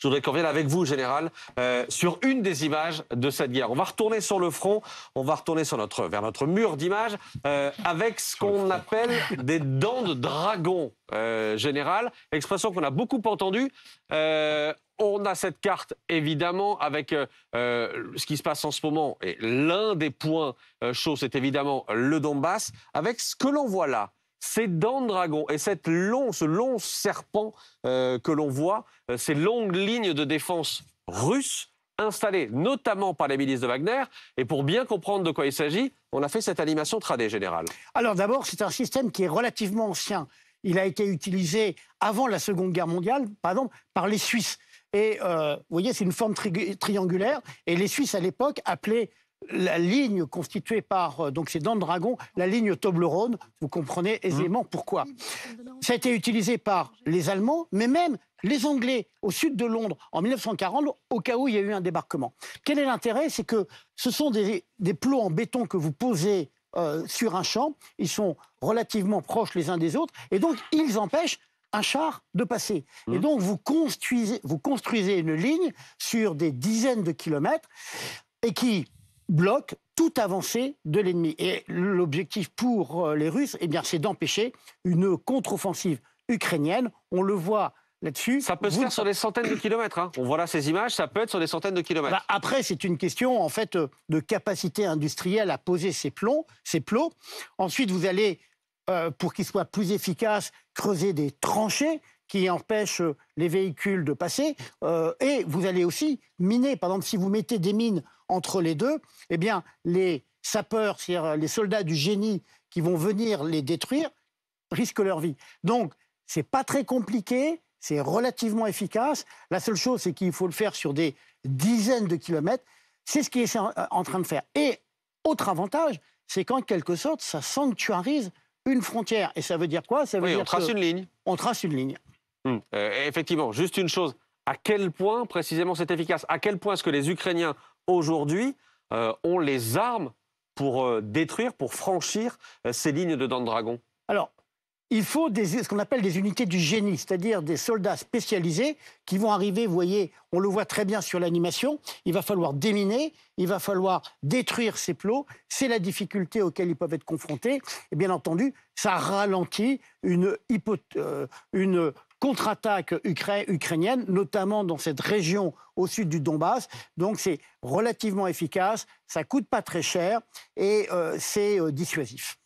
Je voudrais qu'on revienne avec vous, Général, sur une des images de cette guerre. On va retourner sur le front, on va retourner vers notre mur d'images, avec ce qu'on appelle des dents de dragon, Général. Expression qu'on a beaucoup entendue. On a cette carte, évidemment, avec ce qui se passe en ce moment. Et l'un des points chauds, c'est évidemment le Donbass, avec ce que l'on voit là. Ces dents de dragon et ce long serpent que l'on voit, ces longues lignes de défense russes installées notamment par les milices de Wagner. Et pour bien comprendre de quoi il s'agit, on a fait cette animation 3D, Général. Alors d'abord, c'est un système qui est relativement ancien. Il a été utilisé avant la Seconde Guerre mondiale, par exemple, par les Suisses. Et vous voyez, c'est une forme triangulaire. Et les Suisses, à l'époque, appelaient la ligne constituée par donc ces dents de dragon, la ligne Toblerone. Vous comprenez aisément pourquoi. Ça a été utilisé par les Allemands, mais même les Anglais au sud de Londres en 1940, au cas où il y a eu un débarquement. Quel est l'intérêt? C'est que ce sont des plots en béton que vous posez sur un champ. Ils sont relativement proches les uns des autres, et donc ils empêchent un char de passer. Et donc vous construisez une ligne sur des dizaines de kilomètres et qui bloque toute avancée de l'ennemi. Et l'objectif pour les Russes, eh bien, c'est d'empêcher une contre-offensive ukrainienne. On le voit là-dessus. Ça peut se faire sur des centaines de kilomètres. Hein. On voit là ces images, ça peut être sur des centaines de kilomètres. Bah après, c'est une question en fait de capacité industrielle à poser ces plots. Ensuite, vous allez, pour qu'ils soient plus efficaces, creuser des tranchées qui empêchent les véhicules de passer. Et vous allez aussi miner. Par exemple, si vous mettez des mines entre les deux, eh bien, les sapeurs, c'est-à-dire les soldats du génie qui vont venir les détruire, risquent leur vie. Donc, c'est pas très compliqué, c'est relativement efficace. La seule chose, c'est qu'il faut le faire sur des dizaines de kilomètres. C'est ce qui est en train de faire. Et autre avantage, c'est qu'en quelque sorte, ça sanctuarise une frontière. Et ça veut dire quoi? Ça veut dire on trace une ligne. On trace une ligne. Effectivement, juste une chose. À quel point, précisément, c'est efficace? À quel point est-ce que les Ukrainiens, aujourd'hui, ont les armes pour détruire, pour franchir ces lignes de dents de dragon? Alors, il faut ce qu'on appelle des unités du génie, c'est-à-dire des soldats spécialisés qui vont arriver, vous voyez, on le voit très bien sur l'animation, il va falloir déminer, il va falloir détruire ces plots, c'est la difficulté auquel ils peuvent être confrontés, et bien entendu, ça ralentit une contre-attaque ukrainienne, notamment dans cette région au sud du Donbass. Donc c'est relativement efficace, ça coûte pas très cher et c'est dissuasif.